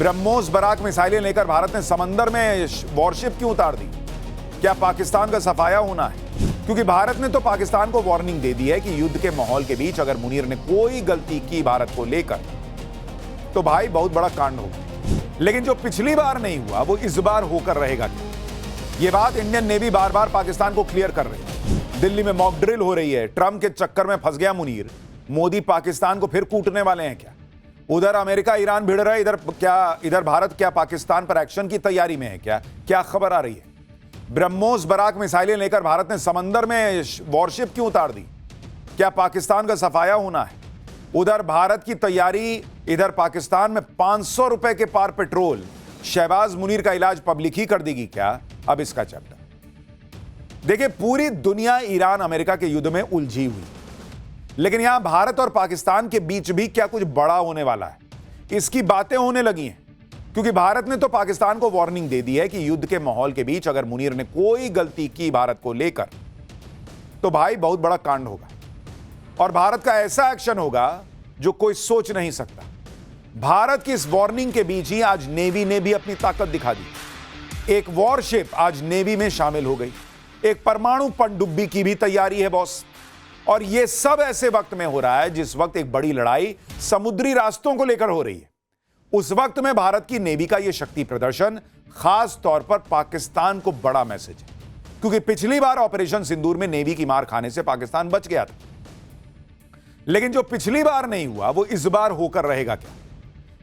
BrahMos Barack मिसाइलें लेकर भारत ने समंदर में वॉरशिप क्यों उतार दी? क्या पाकिस्तान का सफाया होना है? क्योंकि भारत ने तो पाकिस्तान को वार्निंग दे दी है कि युद्ध के माहौल के बीच अगर मुनीर ने कोई गलती की भारत को लेकर तो भाई बहुत बड़ा कांड होगा। लेकिन जो पिछली बार नहीं हुआ वो इस बार होकर रहेगा क्या? ये बात इंडियन नेवी बार बार पाकिस्तान को क्लियर कर रही है। दिल्ली में मॉक ड्रिल हो रही है। ट्रंप के चक्कर में फंस गया मुनीर। मोदी पाकिस्तान को फिर कूटने वाले हैं क्या? उधर अमेरिका ईरान भिड़ रहा है, इधर भारत क्या पाकिस्तान पर एक्शन की तैयारी में है क्या खबर आ रही है? ब्रह्मोस बराक मिसाइलें लेकर भारत ने समंदर में वॉरशिप क्यों उतार दी? क्या पाकिस्तान का सफाया होना है? उधर भारत की तैयारी, इधर पाकिस्तान में 500 रुपए के पार पेट्रोल। शहबाज मुनीर का इलाज पब्लिक ही कर देगी क्या? अब इसका चैप्टर देखिए। पूरी दुनिया ईरान अमेरिका के युद्ध में उलझी हुई, लेकिन यहां भारत और पाकिस्तान के बीच भी क्या कुछ बड़ा होने वाला है, इसकी बातें होने लगी हैं। क्योंकि भारत ने तो पाकिस्तान को वार्निंग दे दी है कि युद्ध के माहौल के बीच अगर मुनीर ने कोई गलती की भारत को लेकर तो भाई बहुत बड़ा कांड होगा और भारत का ऐसा एक्शन होगा जो कोई सोच नहीं सकता। भारत की इस वार्निंग के बीच ही आज नेवी ने भी अपनी ताकत दिखा दी। एक वॉरशिप आज नेवी में शामिल हो गई। एक परमाणु पनडुब्बी की भी तैयारी है बॉस। और यह सब ऐसे वक्त में हो रहा है जिस वक्त एक बड़ी लड़ाई समुद्री रास्तों को लेकर हो रही है। उस वक्त में भारत की नेवी का यह शक्ति प्रदर्शन खास तौर पर पाकिस्तान को बड़ा मैसेज है। क्योंकि पिछली बार ऑपरेशन सिंदूर में नेवी की मार खाने से पाकिस्तान बच गया था, लेकिन जो पिछली बार नहीं हुआ वो इस बार होकर रहेगा क्या?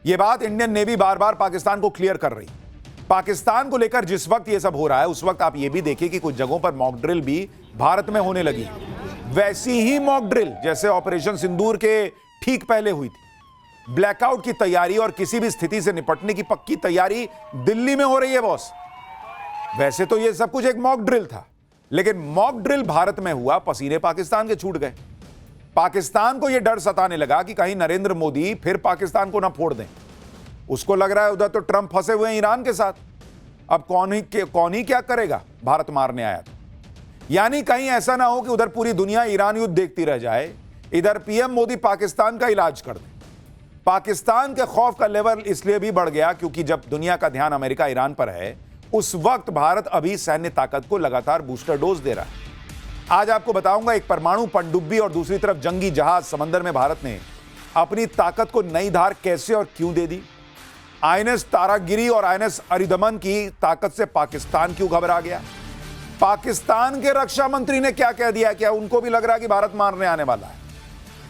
यह बात इंडियन नेवी बार बार पाकिस्तान को क्लियर कर रही है। पाकिस्तान को लेकर जिस वक्त यह सब हो रहा है उस वक्त आप यह भी देखिए कि कुछ जगहों पर मॉक ड्रिल भी भारत में होने लगी है। वैसी ही मॉक ड्रिल जैसे ऑपरेशन सिंदूर के ठीक पहले हुई थी। ब्लैकआउट की तैयारी और किसी भी स्थिति से निपटने की पक्की तैयारी दिल्ली में हो रही है बॉस। वैसे तो यह सब कुछ एक मॉक ड्रिल था, लेकिन मॉक ड्रिल भारत में हुआ, पसीने पाकिस्तान के छूट गए। पाकिस्तान को यह डर सताने लगा कि कहीं नरेंद्र मोदी फिर पाकिस्तान को ना फोड़ दें। उसको लग रहा है उधर तो ट्रंप फंसे हुए हैं ईरान के साथ। अब कौन ही क्या करेगा? भारत मारने आया था। यानी कहीं ऐसा ना हो कि उधर पूरी दुनिया ईरान युद्ध देखती रह जाए, इधर पीएम मोदी पाकिस्तान का इलाज कर दे। पाकिस्तान के खौफ का लेवल इसलिए भी बढ़ गया क्योंकि जब दुनिया का ध्यान अमेरिका ईरान पर है उस वक्त भारत अभी सैन्य ताकत को लगातार बूस्टर डोज दे रहा है। आज आपको बताऊंगा एक परमाणु पनडुब्बी और दूसरी तरफ जंगी जहाज समंदर में भारत ने अपनी ताकत को नई धार कैसे और क्यों दे दी। आईएनएस तारागिरी और आईएनएस अरिदमन की ताकत से पाकिस्तान क्यों घबरा गया। पाकिस्तान के रक्षा मंत्री ने क्या कह दिया? क्या उनको भी लग रहा है कि भारत मारने आने वाला है?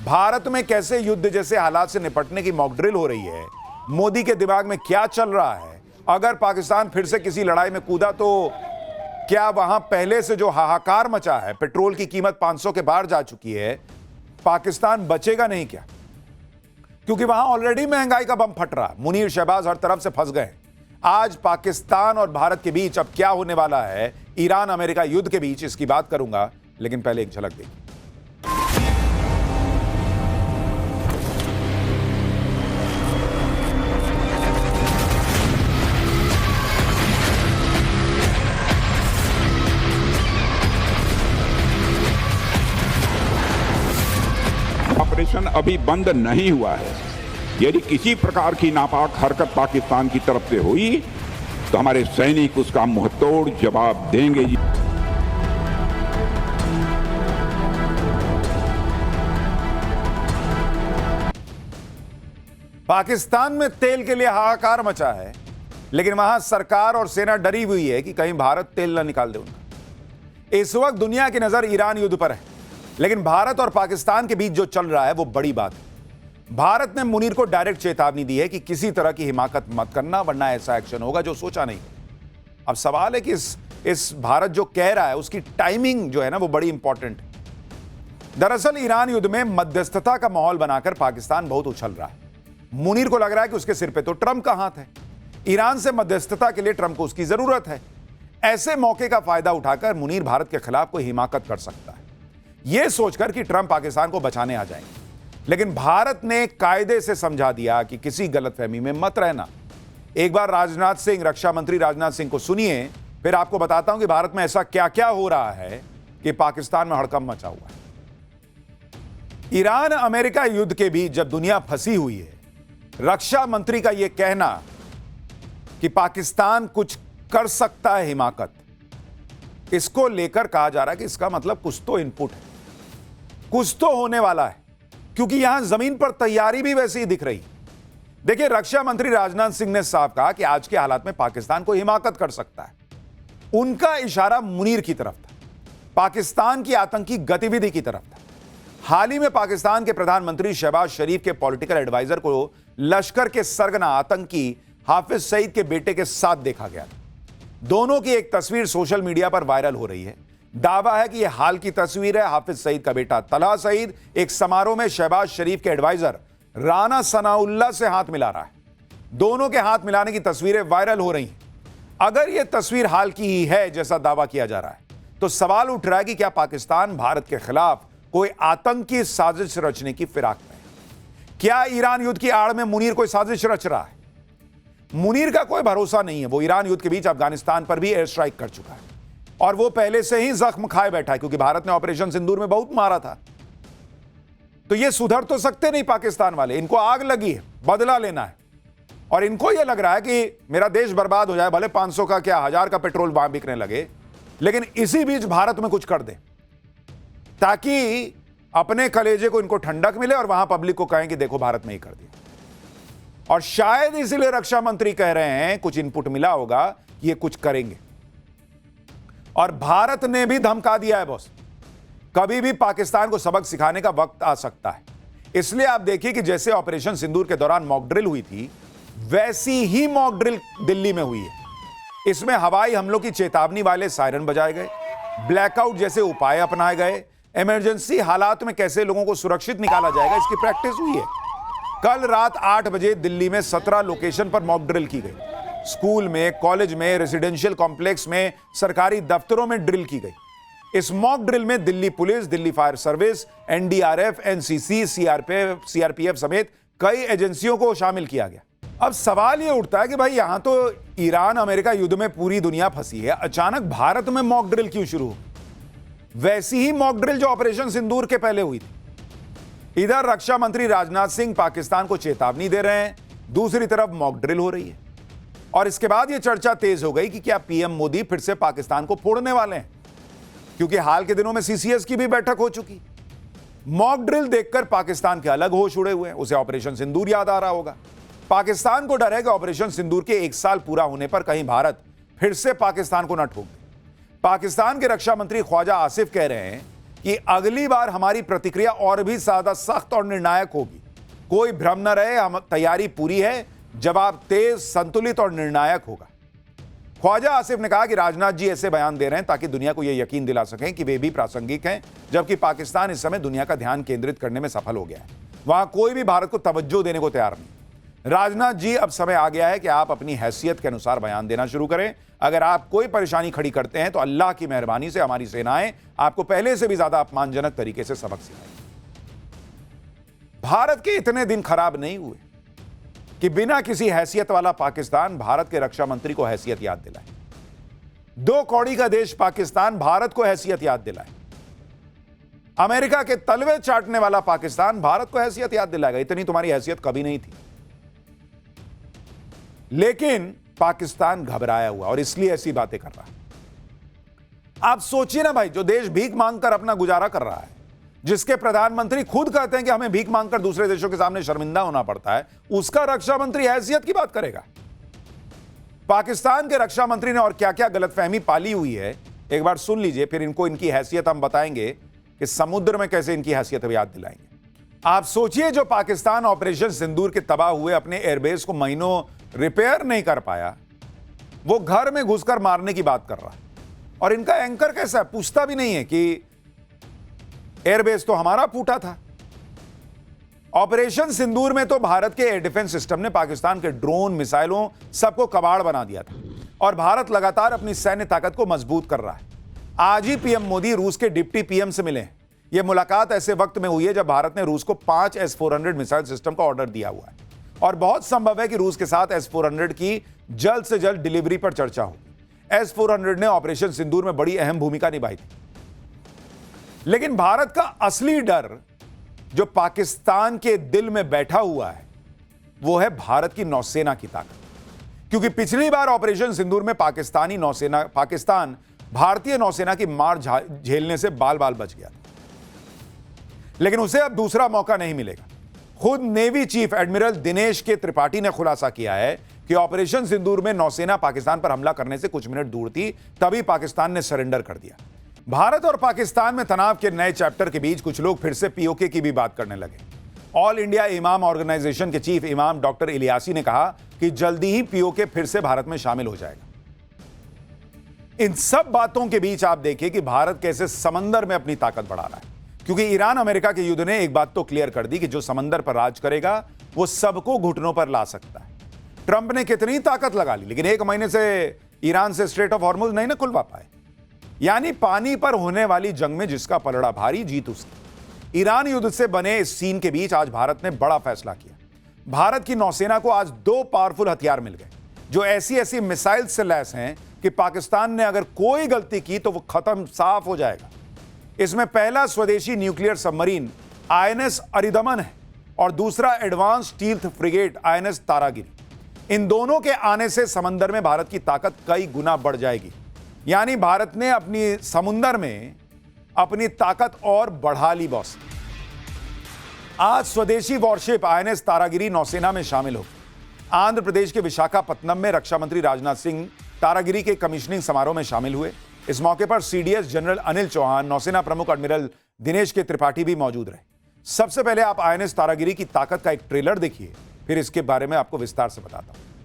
भारत में कैसे युद्ध जैसे हालात से निपटने की मॉक ड्रिल हो रही है? मोदी के दिमाग में क्या चल रहा है? अगर पाकिस्तान फिर से किसी लड़ाई में कूदा तो क्या वहां पहले से जो हाहाकार मचा है, पेट्रोल की कीमत 500 के पार जा चुकी है, पाकिस्तान बचेगा नहीं क्या? क्योंकि वहां ऑलरेडी महंगाई का बम फट रहा। मुनीर शहबाज हर तरफ से फंस गए। आज पाकिस्तान और भारत के बीच अब क्या होने वाला है, ईरान अमेरिका युद्ध के बीच, इसकी बात करूंगा, लेकिन पहले एक झलक देखिए। ऑपरेशन अभी बंद नहीं हुआ है। यदि किसी प्रकार की नापाक हरकत पाकिस्तान की तरफ से हुई तो हमारे सैनिक उसका मुंहतोड़ जवाब देंगे। पाकिस्तान में तेल के लिए हाहाकार मचा है, लेकिन वहां सरकार और सेना डरी हुई है कि कहीं भारत तेल ना निकाल दे उनका। इस वक्त दुनिया की नजर ईरान युद्ध पर है, लेकिन भारत और पाकिस्तान के बीच जो चल रहा है वो बड़ी बात है। भारत ने मुनीर को डायरेक्ट चेतावनी दी है कि किसी तरह की हिमाकत मत करना, वरना ऐसा एक्शन होगा जो सोचा नहीं। अब सवाल है कि इस भारत जो कह रहा है उसकी टाइमिंग जो है ना वो बड़ी इंपॉर्टेंट है। दरअसल ईरान युद्ध में मध्यस्थता का माहौल बनाकर पाकिस्तान बहुत उछल रहा है। मुनीर को लग रहा है कि उसके सिर पे तो ट्रंप का हाथ है। ईरान से मध्यस्थता के लिए ट्रंप को उसकी जरूरत है। ऐसे मौके का फायदा उठाकर मुनीर भारत के खिलाफ कोई हिमाकत कर सकता है, यह सोचकर कि ट्रंप पाकिस्तान को बचाने आ जाएंगे। लेकिन भारत ने कायदे से समझा दिया कि किसी गलतफहमी में मत रहना। एक बार राजनाथ सिंह, रक्षा मंत्री राजनाथ सिंह को सुनिए, फिर आपको बताता हूं कि भारत में ऐसा क्या क्या हो रहा है कि पाकिस्तान में हड़कंप मचा हुआ है। ईरान अमेरिका युद्ध के बीच जब दुनिया फंसी हुई है, रक्षा मंत्री का यह कहना कि पाकिस्तान कुछ कर सकता है हिमाकत, इसको लेकर कहा जा रहा है कि इसका मतलब कुछ तो इनपुट है, कुछ तो होने वाला है, क्योंकि यहां जमीन पर तैयारी भी वैसी ही दिख रही। देखिए, रक्षा मंत्री राजनाथ सिंह ने साफ कहा कि आज के हालात में पाकिस्तान को हिमाकत कर सकता है। उनका इशारा मुनीर की तरफ था, पाकिस्तान की आतंकी गतिविधि की तरफ था। हाल ही में पाकिस्तान के प्रधानमंत्री शहबाज शरीफ के पॉलिटिकल एडवाइजर को लश्कर के सरगना आतंकी हाफिज सईद के बेटे के साथ देखा गया था। दोनों की एक तस्वीर सोशल मीडिया पर वायरल हो रही है। दावा है कि यह हाल की तस्वीर है। हाफिज सईद का बेटा तलहा सईद एक समारोह में शहबाज शरीफ के एडवाइजर राना सनाउल्लाह से हाथ मिला रहा है। दोनों के हाथ मिलाने की तस्वीरें वायरल हो रही हैं। अगर यह तस्वीर हाल की ही है जैसा दावा किया जा रहा है, तो सवाल उठ रहा है कि क्या पाकिस्तान भारत के खिलाफ कोई आतंकी साजिश रचने की फिराक में है? क्या ईरान युद्ध की आड़ में मुनीर कोई साजिश रच रहा है? मुनीर का कोई भरोसा नहीं है। वो ईरान युद्ध के बीच अफगानिस्तान पर भी एयर स्ट्राइक कर चुका है और वो पहले से ही जख्म खाए बैठा है, क्योंकि भारत ने ऑपरेशन सिंदूर में बहुत मारा था। तो ये सुधर तो सकते नहीं पाकिस्तान वाले। इनको आग लगी है, बदला लेना है, और इनको यह लग रहा है कि मेरा देश बर्बाद हो जाए, भले 500 का क्या 1000 का पेट्रोल वहां बिकने लगे, लेकिन इसी बीच भारत में कुछ कर दे, ताकि अपने कलेजे को इनको ठंडक मिले और वहां पब्लिक को कहें कि देखो भारत में ही कर दिया। और शायद इसलिए रक्षा मंत्री कह रहे हैं, कुछ इनपुट मिला होगा कि ये कुछ करेंगे। और भारत ने भी धमका दिया है, बॉस, कभी भी पाकिस्तान को सबक सिखाने का वक्त आ सकता है। इसलिए आप देखिए कि जैसे ऑपरेशन सिंदूर के दौरान मॉक ड्रिल हुई थी, वैसी ही मॉक ड्रिल दिल्ली में हुई है। इसमें हवाई हमलों की चेतावनी वाले सायरन बजाए गए, ब्लैकआउट जैसे उपाय अपनाए गए, इमरजेंसी हालात में कैसे लोगों को सुरक्षित निकाला जाएगा, इसकी प्रैक्टिस हुई है। कल रात 8 बजे दिल्ली में 17 लोकेशन पर मॉक ड्रिल की गई। स्कूल में, कॉलेज में, रेजिडेंशियल कॉम्प्लेक्स में, सरकारी दफ्तरों में ड्रिल की गई। इस मॉक ड्रिल में Delhi police, Delhi fire service, NDRF, NCC, CRPF समेत कई एजेंसियों को शामिल किया गया। अब सवाल यह उठता है कि भाई यहां तो ईरान अमेरिका युद्ध में पूरी दुनिया फंसी है, अचानक भारत में मॉक ड्रिल क्यों शुरू हो? वैसी ही मॉक ड्रिल जो ऑपरेशन सिंदूर के पहले हुई थी। इधर रक्षा मंत्री राजनाथ सिंह पाकिस्तान को चेतावनी दे रहे हैं, दूसरी तरफ मॉक ड्रिल हो रही है। और इसके बाद यह चर्चा तेज हो गई कि क्या पीएम मोदी फिर से पाकिस्तान को फोड़ने वाले हैं, क्योंकि हाल के दिनों में सीसीएस की भी बैठक हो चुकी। मॉक ड्रिल देखकर पाकिस्तान के अलग होश उड़े हुए हैं। उसे ऑपरेशन सिंदूर याद आ रहा होगा। पाकिस्तान को डर है कि ऑपरेशन सिंदूर के 1 साल पूरा होने पर कहीं भारत फिर से पाकिस्तान को न ठोक दे। पाकिस्तान के रक्षा मंत्री ख्वाजा आसिफ कह रहे हैं कि अगली बार हमारी प्रतिक्रिया और भी ज्यादा सख्त और निर्णायक होगी। कोई भ्रम न रहे, हम तैयारी पूरी है, जवाब तेज, संतुलित और निर्णायक होगा। ख्वाजा आसिफ ने कहा कि राजनाथ जी ऐसे बयान दे रहे हैं ताकि दुनिया को यह यकीन दिला सकें कि वे भी प्रासंगिक हैं, जबकि पाकिस्तान इस समय दुनिया का ध्यान केंद्रित करने में सफल हो गया है। वहां कोई भी भारत को तवज्जो देने को तैयार नहीं। राजनाथ जी, अब समय आ गया है कि आप अपनी हैसियत के अनुसार बयान देना शुरू करें। अगर आप कोई परेशानी खड़ी करते हैं तो अल्लाह की मेहरबानी से हमारी सेनाएं आपको पहले से भी ज्यादा अपमानजनक तरीके से सबक सिखाएंगी। भारत के इतने दिन खराब नहीं हुए कि बिना किसी हैसियत वाला पाकिस्तान भारत के रक्षा मंत्री को हैसियत याद दिलाए। 2 कौड़ी का देश पाकिस्तान भारत को हैसियत याद दिलाए। अमेरिका के तलवे चाटने वाला पाकिस्तान भारत को हैसियत याद दिलाएगा। इतनी तुम्हारी हैसियत कभी नहीं थी। लेकिन पाकिस्तान घबराया हुआ और इसलिए ऐसी बातें कर रहा है। आप सोचिए ना भाई, जो देश भीख मांगकर अपना गुजारा कर रहा है, जिसके प्रधानमंत्री खुद कहते हैं कि हमें भीख मांगकर दूसरे देशों के सामने शर्मिंदा होना पड़ता है, उसका रक्षा मंत्री हैसियत की बात करेगा। पाकिस्तान के रक्षा मंत्री ने और क्या क्या गलतफहमी पाली हुई है, एक बार सुन लीजिए, फिर इनको इनकी हैसियत हम बताएंगे कि समुद्र में कैसे इनकी हैसियत याद दिलाएंगे। आप सोचिए, जो पाकिस्तान ऑपरेशन सिंदूर के तबाह हुए अपने एयरबेस को महीनों रिपेयर नहीं कर पाया, वो घर में घुसकर मारने की बात कर रहा है। और इनका एंकर कैसा है, पूछता भी नहीं है कि एयरबेस तो हमारा फूटा था। ऑपरेशन सिंदूर में तो भारत के एयर डिफेंस सिस्टम ने पाकिस्तान के ड्रोन, मिसाइलों सबको कबाड़ बना दिया था और भारत लगातार अपनी सैन्य ताकत को मजबूत कर रहा है। आज ही पीएम मोदी रूस के डिप्टी पीएम से मिले हैं। यह मुलाकात ऐसे वक्त में हुई है जब भारत ने रूस को 5 S-400 मिसाइल सिस्टम का ऑर्डर दिया हुआ है और बहुत संभव है कि रूस के साथ S-400 की जल्द से जल्द डिलीवरी पर चर्चा होगी। S-400 ने ऑपरेशन सिंदूर में बड़ी अहम भूमिका निभाई थी। लेकिन भारत का असली डर जो पाकिस्तान के दिल में बैठा हुआ है, वो है भारत की नौसेना की ताकत। क्योंकि पिछली बार ऑपरेशन सिंदूर में पाकिस्तान भारतीय नौसेना की मार झेलने से बाल बाल बच गया था, लेकिन उसे अब दूसरा मौका नहीं मिलेगा। खुद नेवी चीफ एडमिरल दिनेश के त्रिपाठी ने खुलासा किया है कि ऑपरेशन सिंदूर में नौसेना पाकिस्तान पर हमला करने से कुछ मिनट दूर थी, तभी पाकिस्तान ने सरेंडर कर दिया। भारत और पाकिस्तान में तनाव के नए चैप्टर के बीच कुछ लोग फिर से पीओके की भी बात करने लगे। ऑल इंडिया इमाम ऑर्गेनाइजेशन के चीफ इमाम डॉक्टर इलियासी ने कहा कि जल्दी ही पीओके फिर से भारत में शामिल हो जाएगा। इन सब बातों के बीच आप देखिए कि भारत कैसे समंदर में अपनी ताकत बढ़ा रहा है, क्योंकि ईरान अमेरिका के युद्ध ने एक बात तो क्लियर कर दी कि जो समंदर पर राज करेगा वो सबको घुटनों पर ला सकता है। ट्रंप ने कितनी ताकत लगा ली, लेकिन 1 महीने से ईरान से स्ट्रेट ऑफ हॉर्मुज नहीं ना खुलवा पाए। यानी पानी पर होने वाली जंग में जिसका पलड़ा भारी, जीत उसकी। ईरान युद्ध से बने इस सीन के बीच आज भारत ने बड़ा फैसला किया। भारत की नौसेना को आज 2 पावरफुल हथियार मिल गए, जो ऐसी मिसाइल से लैस हैं कि पाकिस्तान ने अगर कोई गलती की तो वो खत्म साफ हो जाएगा। इसमें पहला स्वदेशी न्यूक्लियर सबमरीन आईएनएस अरिदमन है और दूसरा advance stealth frigate INS Taragiri. इन दोनों के आने से समंदर में भारत की ताकत कई गुना बढ़ जाएगी। यानी भारत ने अपनी समुंदर में अपनी ताकत और बढ़ा ली बॉस। आज स्वदेशी वॉरशिप आईएनएस तारागिरी नौसेना में शामिल होगी। आंध्र प्रदेश के विशाखापत्तनम में रक्षा मंत्री राजनाथ सिंह तारागिरी के कमीशनिंग समारोह में शामिल हुए। इस मौके पर सीडीएस जनरल अनिल चौहान, नौसेना प्रमुख एडमिरल दिनेश के त्रिपाठी भी मौजूद रहे। सबसे पहले आप आईएनएस तारागिरी की ताकत का एक ट्रेलर देखिए, फिर इसके बारे में आपको विस्तार से बताता हूं।